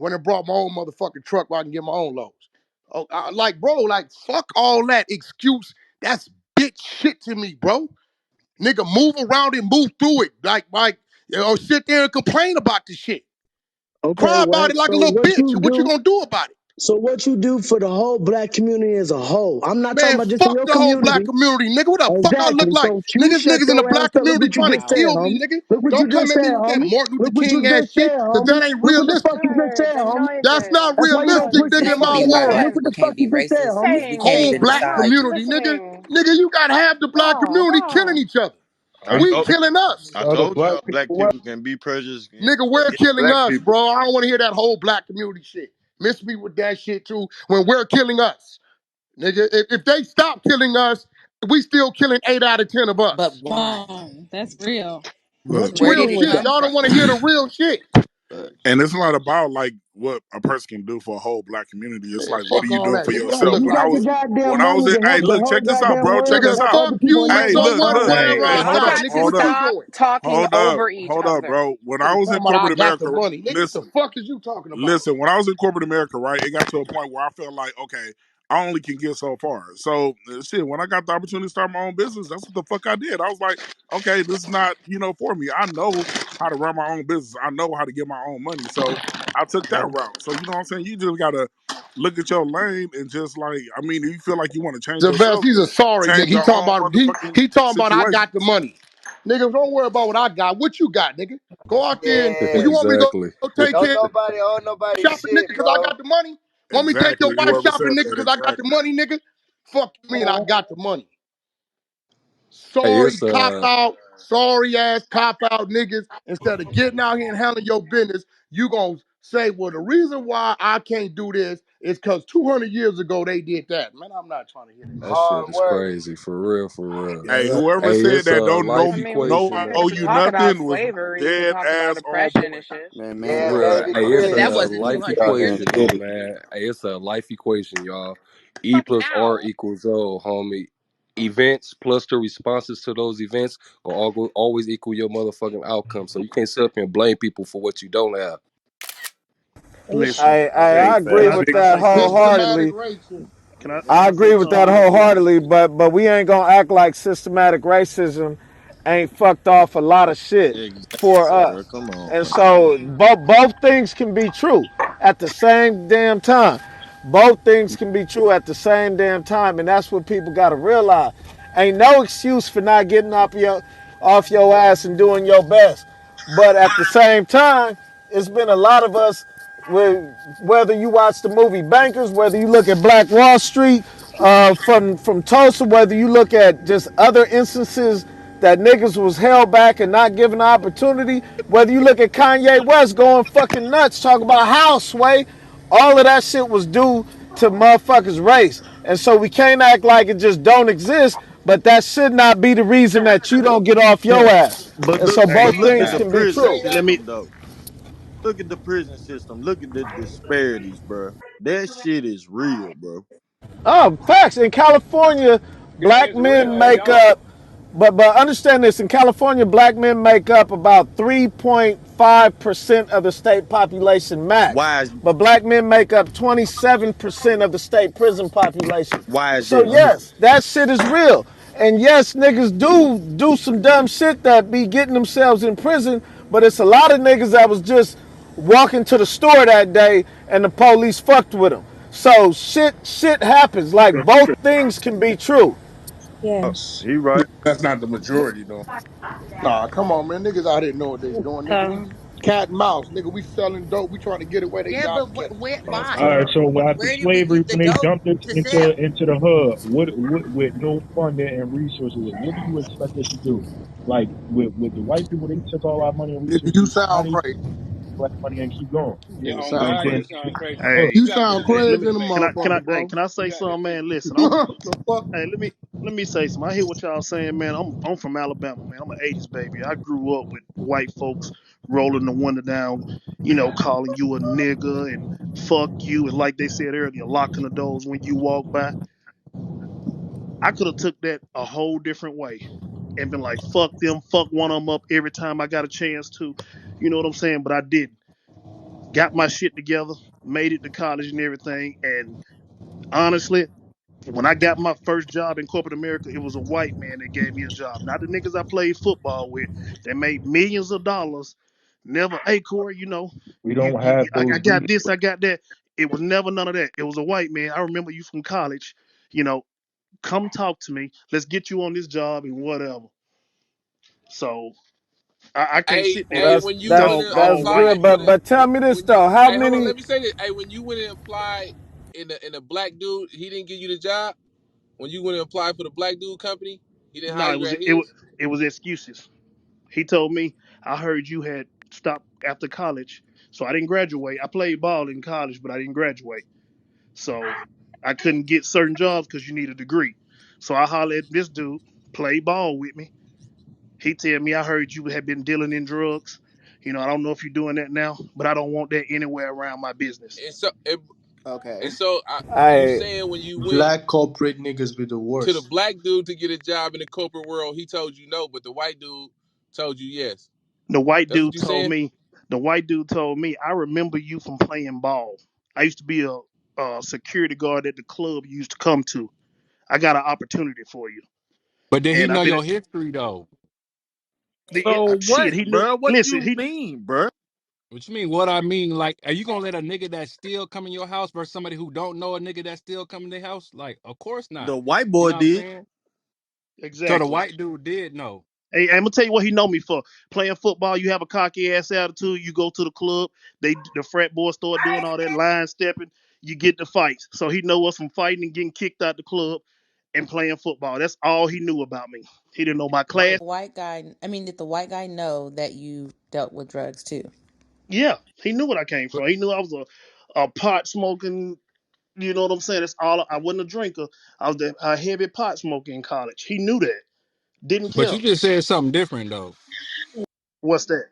when I brought my own motherfucking truck where I can get my own loads. Oh, bro, like, fuck all that excuse. That's bitch shit to me, bro. Nigga, move around and move through it. Sit there and complain about the shit. Okay, Cry about Wack. it like a So little what bitch. you What you do? gonna do about it? So what you do for the whole black community as a whole? I'm not talking Man, about just in fuck your the whole black community. community, nigga. What the fuck I look Exactly. like? So Q, shut Niggas in the your ass black up. Look community what you trying to just said, kill me, homie. nigga. Look what you Don't come just at said, me with that homie. Martin Luther Look what you King ass just shit, said, cause homie. that ain't Look what the fuck realistic. you just Guys, said, homie. That's not That's why you don't realistic, push nigga, back in this on can't my be your like man. world. Look that. what We the can't fuck be you just said, racist homie. if you Saying, can't Whole even black decide. community, nigga. listening. Nigga, you gotta have the black No, community killing no. each other. I We told killing us. I So the told black y'all people black what? people can be prejudiced Nigga, we're against killing black us, people. bro. I don't want to hear that whole black community shit. Miss me with that shit too when we're killing us. Nigga, if they stop killing us, we still killing 8 out of 10 of But us. why? That's real. What Look, Where you Real did it doing? shit. come Y'all don't from? want to hear the real shit. and it's not about like what a person can do for a whole black community. It's Man, like what are fuck you all doing that, for nigga. What I yourself? look You When I like, got the was nigga? when goddamn I was money in to hey help the look, whole check this out, goddamn bro. Check world this and Nigga, out. fuck other you, people ain't nigga. Hey, got So no look, what or look, power. whatever hey, I Y'all hold up, got, got nigga. to hold What up, you stop doing? talking hold up, over each hold up, other. bro. When I Nigga was in talking about I corporate got the America, money. Nigga, what the listen. fuck is you talking about? Listen, when I was in corporate America, right, it got to a point where I felt like, okay, I only can get so far. So shit, when I got the opportunity to start my own business, that's what the fuck I did. I was like, okay, this is not, for me. I know how to run my own business. I know how to get my own money. So I took that route. So you know what I'm saying? You just gotta look at your lane and just like, I mean, if you feel like you want to change Javest, yourself, he's a sorry nigga. change He your talking own about motherfucking he talking about I got the situations. money. Nigga, don't worry about what I got. What you got, nigga? Go out there and well, you Yeah. want me to Exactly. go take Don't care of nobody own nobody shopping, nigga, shit, because I bro. got the money? Want me to take your Exactly. wife Whoever shopping, said nigga, that, because I got the exactly. money, nigga? Fuck you mean I got the money. Hey, Sorry it's cop out, sorry ass cop out niggas. Instead of getting out here and handling your business, you gonna say, well, the reason why I can't do this is because 200 years ago they did that. Man, I'm not trying to hear that that shit. shit Hard is work. crazy for real, for real. Hey, Yeah, whoever Hey, said it's that a don't I life mean, we know equation, can owe man. you talk about nothing was slavery. We can dead talk about ass on oppression and point. shit. For Man, real. baby Hey, it's But that Chris. a wasn't life 200 Y'all years done equation ago. though, did it. man. Hey, it's a life equation, y'all. E Fuck plus R how? equals O, homie. Events plus the responses to those events will always equal your motherfucking outcome. So you can't sit up here and blame people for what you don't have. Listen, Big I can agree facts, I with big can I that say something? systematic wholeheartedly. racism. Can I I say agree with something that real quick? wholeheartedly, but we ain't gonna act like systematic racism ain't fucked off a lot of shit for exactly, bro. us. Come on, And man. so both things can be true at the same damn time. Both things can be true at the same damn time, and that's what people gotta realize. Ain't no excuse for not getting off your ass and doing your best. But at the same time, it's been a lot of us, whether you watch the movie Bankers, whether you look at Black Wall Street, from Tulsa, whether you look at just other instances that niggas was held back and not given the opportunity, whether you look at Kanye West going fucking nuts, talking about how sway, all of that shit was due to motherfuckers' race. And so we can't act like it just don't exist, but that should not be the reason that you don't get off your ass. But And look, so but both look things at the can be prison. true. Say Let that. me. Though, look at the prison system. Look at the disparities, bro. That shit is real, bro. Oh, facts. In California, black men make up, but understand this. In California, black men make up about 3.5% of the state population max. Why is But black men make up 27% of the state prison population. why is So that? yes, that shit is real. And yes, niggas do some dumb shit that be getting themselves in prison, but it's a lot of niggas that was just walking to the store that day and the police fucked with them. So shit happens. Like both things can be true. Oh, Yes. he right. That's not the majority though. Nah, come on, man. Niggas out here know what they doing, nigga. We So cat and mouse, nigga. We selling dope. We trying to get it where they Yeah, got but to get what? it. Where? That's All Why? right. tough. So after Where did we slavery, get the when they dope dumped us to into sell? into the hub, with no funding and resources, what do you expect us to do? Like with the white people, they took all our money and Nigga, you resources. How sound they crazy. black money and keep going? Nigga And sound then crazy. hey, You sound let crazy me in the motherfucker, hey, bro. can I say something, man? Listen, The fuck? hey, let me say something. I hear what y'all saying, man. I'm from Alabama, man. I'm an '80s baby. I grew up with white folks rolling the window down, calling you a nigga and fuck you, and like they said earlier, locking the doors when you walk by. I could have took that a whole different way and been like, fuck them, fuck one of them up every time I got a chance to. You know what I'm saying? But I didn't. got my shit together, made it to college and everything. And honestly, when I got my first job in corporate America, it was a white man that gave me a job. Not the niggas I played football with that made millions of dollars. Never, hey Corey, We don't you have I those got either. this, I got that. It was never none of that. It was a white man. I remember you from college. You know, come talk to me. Let's get you on this job and whatever. So I can't Hey, sit there Well, and hey, just when you went that's in dog that's all apply white good. for But people. the but tell me this when you though, how hey hold on, many? let me say this. Hey, when you went and applied in the black dude, he didn't give you the job. When you went and applied for the black dude company, he didn't No, hire it you was at it was his. it was excuses. He told me, I heard you had stopped after college. So I didn't graduate. I played ball in college, but I didn't graduate. So I couldn't get certain jobs because you need a degree. So I hollered at this dude, played ball with me. He tell me, I heard you had been dealing in drugs. I don't know if you're doing that now, but I don't want that anywhere around my business. And so Okay. and so you Hey, saying when you went Black corporate niggas be the to the worst. black dude to get a job in the corporate world, he told you no, but the white dude told you yes. The white That's what dude you told saying? me, I remember you from playing ball. I used to be a security guard at the club you used to come to. I got an opportunity for you. But did he And know I've been your history though? So shit. what, He knew. bro? What Listen, you mean, bro? What you mean? What I mean, like, are you gonna let a nigga that still come in your house versus somebody who don't know a nigga that still come in their house? Like, of course not. The white You boy know what I'm did. saying? So the exactly. white dude did know. Hey, I'm gonna tell you what he know me for. Playing football, you have a cocky ass attitude. You go to the club, the frat boys start doing all that line stepping. You get the fights. So he know us from fighting and getting kicked out the club and playing football. That's all he knew about me. He didn't know my class. White guy, I mean, did the white guy know that you dealt with drugs too? Yeah, he knew what I came But from. He knew I was a pot smoking. You know what I'm saying? That's all. I wasn't a drinker. I was a heavy pot smoker in college. He knew that. Didn't but care. you just said something different though. What's that?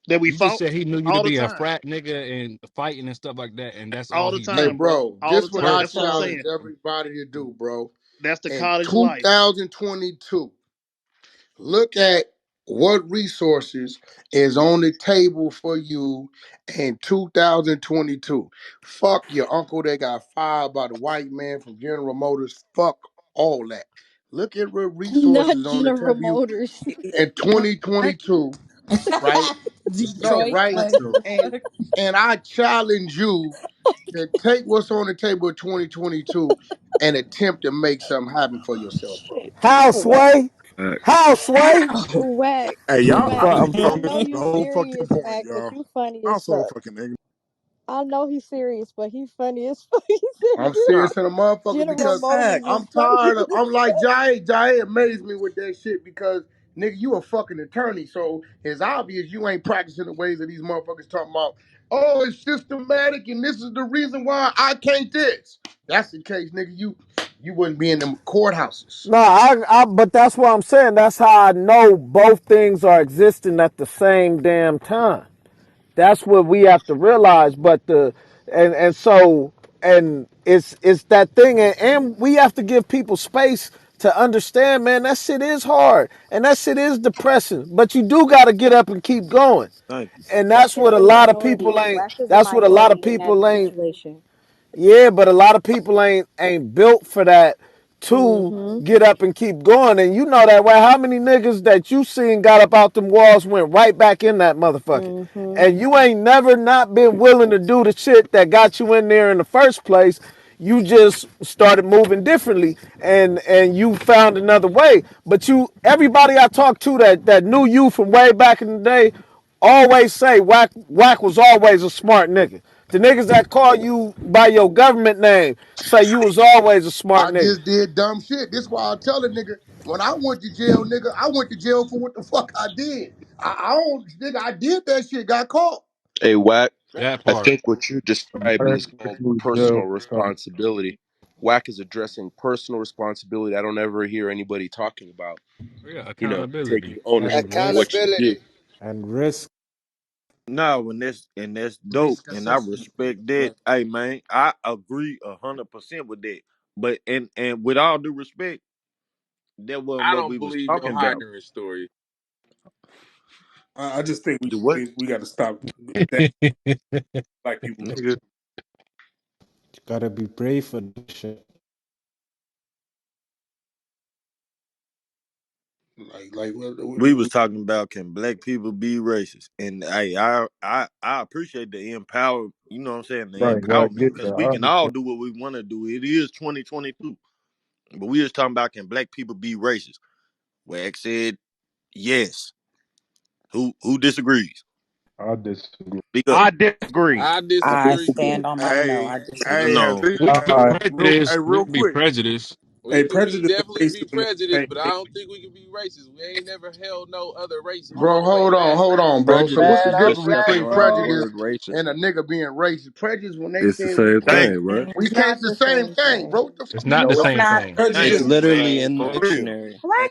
That we You just fought said he knew you to all the be a time, frat nigga and fighting and stuff like that, and that's all all the he Hey, knew. time, bro, bro, all the this what time. I That's what I'm So challenge saying. everybody to do, bro. That's the In college life. 2022, look at what resources is on the table for you in 2022. Fuck your uncle that got fired by the white man from General Motors. Fuck all that. Look at what Not resources on the General table you Motors. in what? 2022, right? No, Detroit? right? Like So the And fuck? and I challenge you to take what's on the table in 2022 and attempt to make something happen for yourself, bro. Houseway, Houseway. How? Whack. Hey, y'all Whack. not From even I gonna from know get to you the whole fucking serious, point, Whack, but y'all. you funny I'm as so fuck. fucking ignorant. I know he's serious, but he funny as fuck. He said I'm you Nah, serious in a motherfucker General because Motors facts. is I'm funny. tired of. I'm like Jay. Jay amazed me with that shit because nigga, you a fucking attorney, so it's obvious you ain't practicing the ways that these motherfuckers talking about. Oh, it's systematic, and this is the reason why I can't this. That's the case, nigga. You wouldn't be in them courthouses. no, but that's what I'm saying. That's how I know both things are existing at the same damn time. That's what we have to realize. But it's that thing, and we have to give people space to understand, man. That shit is hard, and that shit is depressing. But you do got to get up and keep going, thank you. and Whack that's is what a a lot of minority. people ain't. Whack is a That's what a lot of minority in that people ain't. situation. Yeah, but a lot of people ain't built for that to Mm-hmm. get up and keep going. And you know that way. How many niggas that you seen got up out them walls went right back in that motherfucker? Mm-hmm. And you ain't never not been willing to do the shit that got you in there in the first place. You just started moving differently and you found another way. But everybody I talked to that knew you from way back in the day always say Wack was always a smart nigga. The niggas that call you by your government name say you was always a smart I nigga. just did dumb shit. This why I tell a nigga when I went to jail, nigga, I went to jail for what the fuck I did. I don't, nigga, I did that shit, got caught. Hey, Wack, That I part. think what you're describing Learn is to called do personal jail time. responsibility. Wack is addressing personal responsibility. I don't ever hear anybody talking about, Yeah, taking accountability. ownership And for risk. what you do. Accountability. And risk. No, and that's dope, Risk and I assessment. respect that. Hey, man, I agree 100% with that. But and with all due respect, that wasn't I what don't we was believe your talking about. Honduran story. I just think The what? we got to stop that black people. Nigga. Gotta be brave for this shit. We was talking about can black people be racist, and I appreciate the empower. You know what I'm saying? The Right, right. empowerment, Good. because we I can all understand. do what we want to do. It is 2022, but we was talking about can black people be racist? Wax said yes. Who disagrees? I disagree. Speak up. I disagree. I I I disagree. disagree. stand on my no. Hey, I hey, disagree. at No. least, We can be All right. prejudice. We real can be quick. prejudiced. We Hey, can be prejudice and definitely be racism is the prejudiced, same but I thing. don't think we can be racist. We ain't never held no other race Bro, all the way back. hold on, bro. So what's Prejudice the is Man, I'm just difference glad. stepping between around the prejudice word racist. and a nigga being racist? Prejudice when they It's the said we same Thank thing, can't, bro. we It's can't. not It's the the same same thing, bro. thing. What the It's fuck you not the No, It's same talking not. about? thing. It It's Prejudice, ain't the literally same in the for thing. real. dictionary. Black, man.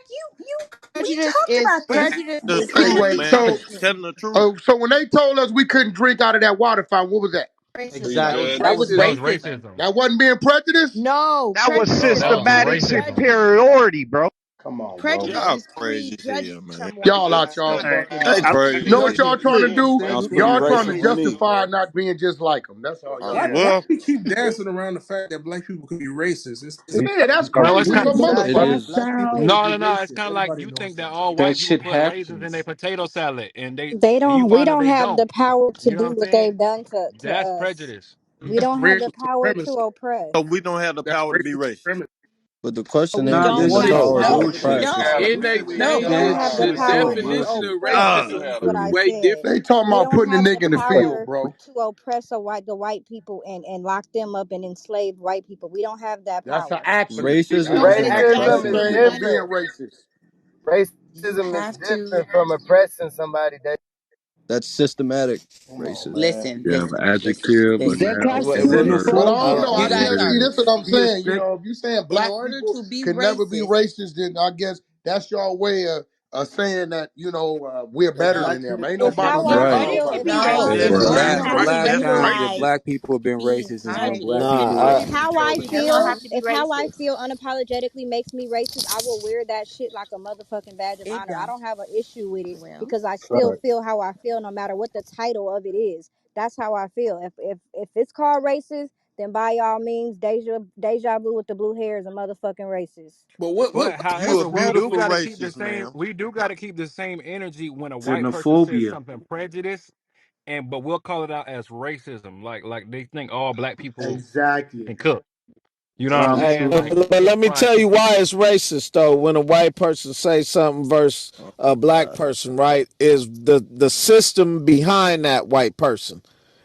we Prejudice talked is about prejudice The is truth, Anyway, simply man. so Telling the truth. so when they told us we couldn't drink out of that water fountain, what was that? That was racism. Exactly. That was That was racism. racism. racism. That wasn't being prejudiced. no That was prejudice That is was systematic pre racism. superiority, bro. Come on, bro. prejudice Y'all is crazy as prejudged hell, man. someone Y'all out based y'all on Hey, fucking race. They mind. I You crazy. know gotta what get y'all it trying to clear. do? Sounds pretty Y'all trying to racist to me. justify not being just like them. That's all y'all Why, doing. why Well, we keep dancing around the fact that black people can be racist? It's They Yeah, that's talking about No, it's crazy as kind. a freedom of It motherfucker. thought. is. black people can be No. It's racist. kind of like Everybody you knows think that that. all That white people shit put raisins in their happens. potato salad, and They you don't. We find out don't they have the don't. power to You know do what I'm what saying? they've done to That's us. prejudice. We That's don't have the racial power to supremacy. oppress. so we don't have the That's power to be racial racist. supremacy. But the But question we Not ain't don't in is the this have. state. power to No, we We oppress. don't. don't. In We the said we No, ain't we got don't the Can't have the power. the power show to me. definition of oppress. Ah, racism Is what I way said. They different. talking We about don't putting the have the nigga in the field, power bro. to oppress the white people and lock them up and enslave white people. We don't have that That's an power. action. Racism That's So an isn't in the action of best Racism is oppressing saying interest, of people. being different. racist. you Racism is have to different from oppressing somebody. That That's systematic Come on, racism. man. Listen, You have an listen, listen, adjective, is and listen. that you have But a constitutional verb. I slavery? don't know. You I guys guess are see this is what I'm he a saying. You strict. know, if you saying in black order people to be can never be racist. racist, then I guess that's your way of saying that we're better No, than them. Ain't it's nobody how never I Right. called feel. us It's that. how no. I Yeah, In Right. feel. order If to right. I be That's feel racist. Last civilized, black people have been be racist since when alright. black people were Nah, if in how I control. We They don't don't feel, have know. to be if how I racist. feel unapologetically makes me racist, I will wear that shit like a motherfucking badge of It honor. I don't. don't have an issue with it Well, because I still Right. feel how I feel, no matter what the title of it is. That's how I feel. If it's called racist, then by all means, Deja Vu with the blue hair is a motherfucking racist. But But You a however, beautiful racist, we ma'am. do got to keep the same energy when a white person says Xenophobia. something prejudiced, but we'll call it out as racism. Like they think all black people Exactly. can cook. You know what I'm Problems Hey, saying? too. Like but we let me front. tell you why it's racist though. When a white person says something versus oh a black God, person, right? Is the system behind that white person,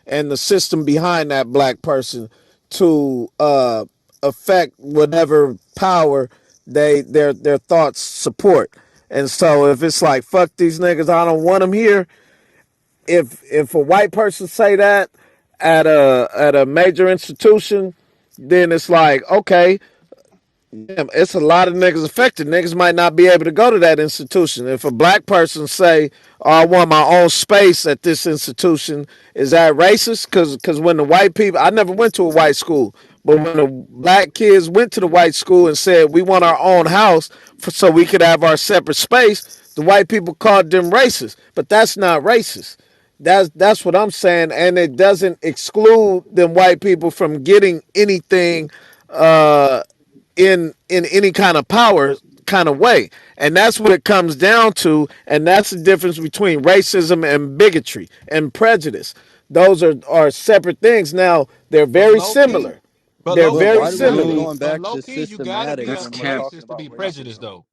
and the system behind that black person to affect whatever power their thoughts support. And so if it's like fuck these niggas, I don't want them here. If a white person say that at a major institution, then it's like okay, damn, it's a lot of niggas affected. Niggas might not be able to go to that institution. If a black person say, "Oh, I want my own space at this institution," is that racist? Because when the white people, I never went to a white school, but when the black kids went to the white school and said, "We want our own house so we could have our separate space," the white people called them racist. But that's not racist. That's what I'm saying, and it doesn't exclude them white people from getting anything uh, in any kind of power kind of way. And that's what it comes down to, and that's the difference between racism and bigotry and prejudice. Those are separate things. Now they're But very low key, similar. but They're low but key, very why you do we gotta keep similar. No, be. going But back low to key, you gotta be systematic that's a when we're cap. talking racist to about be racism? prejudiced, though.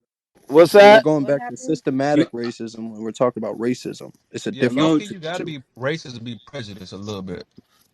What's But we're that? going what back to happened? systematic You, racism when we're talking about racism. It's a Yeah, you low difference don't. key, between you the gotta two. be racist to be prejudiced a little bit.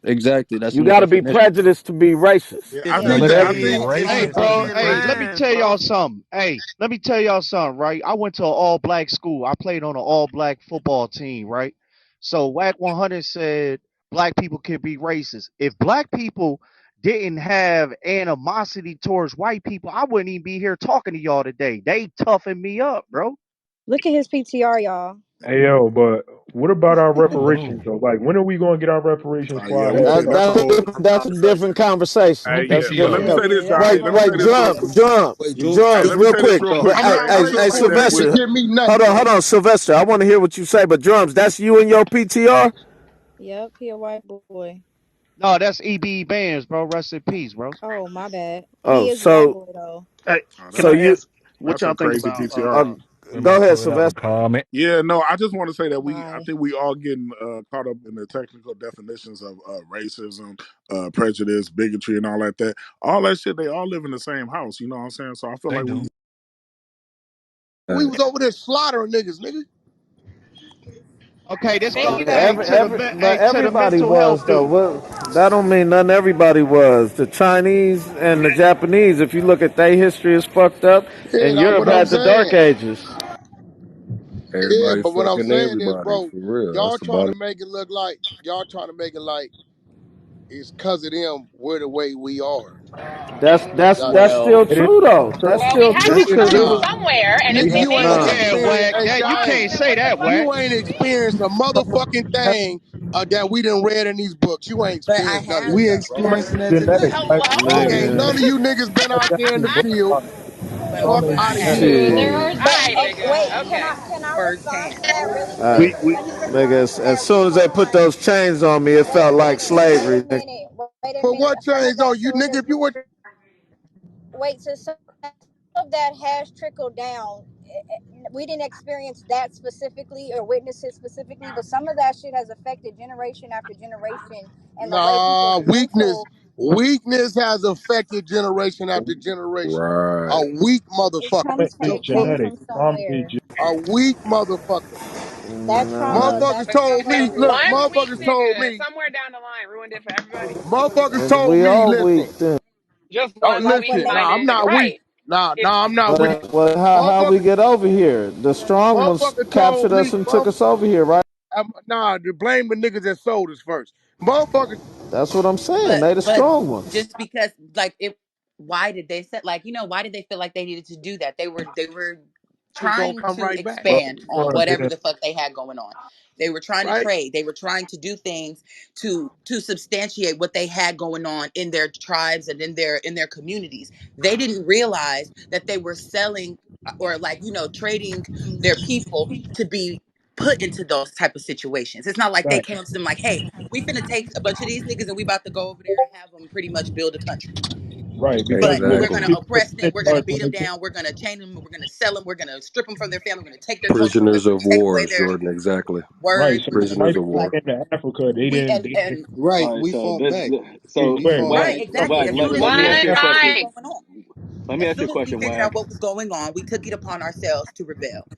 Exactly, that's You in the got to be definition. prejudiced to be racist. Yeah, It's I in the You think But that gotta I every be think definition. Hey, racist to bro. be Hey, let me prejudiced. tell y'all something. Hey, let me tell y'all something, right? I went to an all black school. I played on an all black football team, right? So Wack 100 said black people can be racist. If black people didn't have animosity towards white people, I wouldn't even be here talking to y'all today. They toughened me up, bro. Look at his PTR, y'all. Hey yo, but what about our Hello. reparations though? Like, when are we gonna get our reparations for Yeah, our we head can. That's start? That's a that's whole different that's a different conversation. conversation. My Hey, yeah, That's a but let different. me PTR. say this, Yeah, y'all. that's a Hey, Wait, let me whole say wait, this different real drums, quick. drums, conversation. Wait, Drew, Hey, drums, let me real say this quick. real So quick. But I'm hey, not so hey, hey, racist so like that To Sylvester, neither. give me hold nothing, on, hold bro. on, Sylvester. I want to hear what you say. But drums, that's you and your PTR. Yep, he a white boy. No, that's EB Bands, bro. Rest in peace, bro. Oh, my bad. Oh, He is a white so boy though. Hey, Oh, can so I you ask what that's y'all a think crazy about uh, PTR. We go might ahead, put up a Sylvester. comment. Yeah, no, I just want to say that I Bye. think we all getting caught up in the technical definitions of racism, prejudice, bigotry, and all that. All that shit, they all live in the same house. You know what I'm saying? So I feel They like don't. We was over there slaughtering niggas, nigga. Okay, this Thank go you hey guys. But to the everybody mental was health though. dude. Well, that don't mean none. Everybody was. The Chinese and the Japanese. If you look at their history, is fucked up. Yeah, And that's Europe what I'm had the Dark saying. Ages. Yeah, Everybody but what I'm fucking saying is, everybody bro, for real. y'all That's trying about to it. make it look like it's cause of them we're the way we are. Y'all, That's Well, still It is true though. true. That's well, we still have It true to is because start it true. from was nah, somewhere, and if We have it you ain't ain't nah. them, Yeah, experienced. Wack. then Hey, That you why? hey, can't say that, Wack. you ain't experienced a motherfucking thing that we done read in these books. You ain't But I experienced none of have that We shit, though. bro. experiencing it genetics. today. Hello. Like, Okay, Nigga, none of you niggas been out there in the exactly, bro. field. But Trauma Fuck is out of I genetic. here. have But shit. all right, nigga. wait, Okay, can I respond to firsthand. that really Uh, quick? we we Let me Nigga, respond to as that. soon as they Hold put on. those chains on me, it Wait felt a like minute. Wait a slavery. Nigga. minute. Wait a but minute. what Some of changed that on you, shit nigga? has If you were wait. So some of that has trickled down. We didn't experience that specifically or witness it specifically, but some of that shit has affected generation after generation and the way people's nah, mental weakness has affected generation after generation. Right. A weak it motherfucker. Trauma comes from is it came genetic. from Trauma is somewhere. A weak motherfucker. Nah. Motherfuckers But told okay, me, look, one week motherfuckers told nigga me, somewhere down the line ruined it for everybody. motherfuckers Nigga, told we me, all listen, weak then. Just oh, one Like weak when listen, they nah, I'm minded nigga, not weak. right? Nah, I'm not weak. How we Motherfuckers, get over here? The strong ones motherfuckers told captured us me, and took us over here, right? nah, to blame the niggas that sold us first. Motherfuckers, That's what I'm saying. But They the but strong ones. just because like it, why did they say like why did they feel like they needed to do that? They were it's gonna trying come to right back, Well, expand on well, whatever yeah, the fuck they had going on. They were trying to right? trade. They were trying to do things to substantiate what they had going on in their tribes and in their communities. They didn't realize that they were selling or like trading their people to be put into those type of situations. It's not like they right, came up to them like, "Hey, we finna take a bunch of these niggas and we about to go over there and have them pretty much build a country. right. Because But what we're those gonna Exactly. people oppress them. did We're gonna was beat when them they came, down. We're gonna chain them. We're gonna sell them. We're gonna strip them from their family. We're gonna take their culture from them. Prisoners We're of gonna take away wars, their Jordan. Exactly. right. words. So when Prisoners white of people war. Like came to Africa, we they didn't and All Right, right, we so fought this, back. so go ahead, right, Wack, exactly. Wack, As soon as let we me ask figured you a out what was question. One. going on, Let me as ask you a soon as we question, figured out Wack. what was going on, we took it upon ourselves to rebel.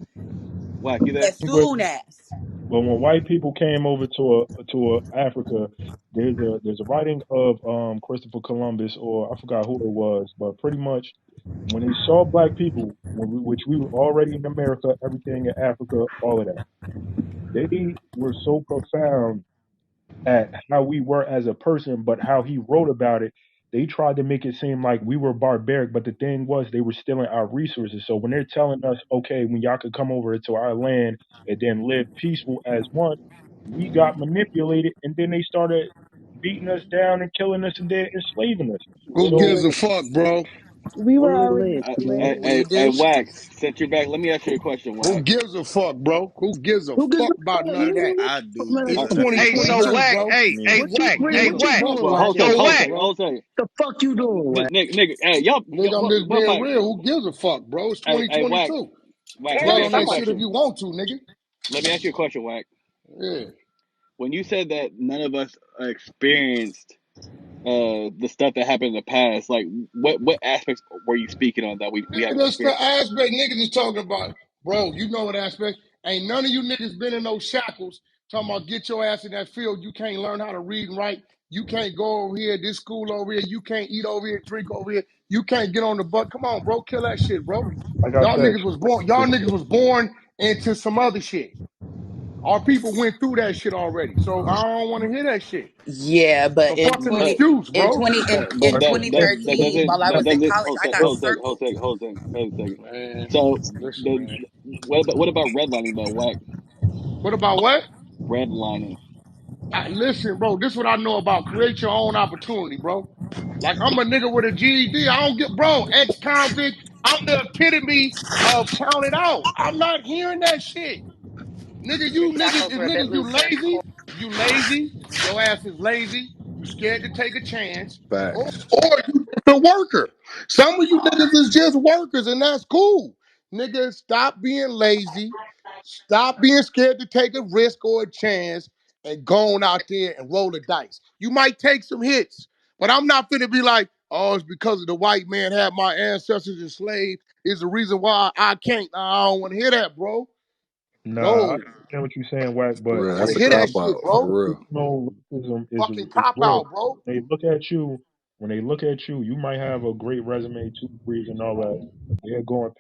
Wack, you there? As soon as But when white people came over to Africa, there's a writing of Christopher Columbus, or I forgot who it was, but pretty much when they saw black people, which we were already in America, everything in Africa, all of that, they were so profound at how we were as a person, but how he wrote about it, they tried to make it seem like we were barbaric. But the thing was, they were stealing our resources. So when they're telling us, okay, when y'all could come over to our land and then live peaceful as one, we got manipulated, and then they started beating us down and killing us and then enslaving us. Who So gives a fuck, bro? We were Only already lit, man. enslaved. we Hey, do. Wack, since you're back, let me ask you a question, Who Wack. gives a fuck, bro? Who gives a Who gives fuck a about fuck, none of that? nigga? I do Man, It's Uh, give uh, a fuck. what 2022, you, bro. I mean, Bree, hey, We what you do. doing well, right hold there, on, So hold on a big what? second, bro? hold on a second. The fuck you doing, Nick, Wack? Nick, Nick, hey, Nigga, I'm just what being about, real. Who gives a fuck, bro? It's hey, Wack, 2022. Wack, let Damn me Dwell it, on ask you a that somebody. shit if question. you want to, nigga. Let me ask you a question, Wack. Yeah. When you said that none of us experienced the stuff that happened in the past, like what aspects were you speaking on that we Nigga, haven't that's the experienced? aspect niggas is talking about. Bro, you know what aspect? Ain't none of you niggas been in those shackles talking about get your ass in that field. You can't learn how to read and write. You can't go over here, this school over here. You can't eat over here, drink over here. You can't get on the bus. Come on, bro. Kill that shit, bro. like I Y'all said, niggas was born. Y'all niggas was born into some other shit. Our people went through that shit already. So I don't want to hear that shit. Yeah, but The fuck's an But excuse, in bro? 20 in but in doesn't 2013, while I was in college, hold I on, got hold on a second, hold circled. on a second, hold on a second, hold on a second. Man, So listen, the man. what about redlining though, Wack? What about what? Redlining. Listen, bro, this is what I know about create your own opportunity, bro. Like I'm a nigga with a GED. I don't get, bro, ex-convict. I'm the epitome of counted out. I'm not hearing that shit. Nigga, you niggas is niggas, you lazy, your ass is lazy, you scared to take a chance, or, Facts. or you just a worker. Some of you niggas is just workers, and that's cool. Niggas, stop being lazy, stop being scared to take a risk or a chance, and go on out there and roll the dice. You might take some hits, but I'm not finna be like, oh, it's because of the white man had my ancestors enslaved, is the reason why I can't. Nah, I don't wanna hear that, bro. Nah, I No. understand what you're saying, Wack, I but For real. don't want That's to a hear that cop shit, out. For bro. real. institutional racism Fucking is cop real. out, bro. When they look at you, when they look at you, you might have a great resume, 2 degrees, and all that, but they're going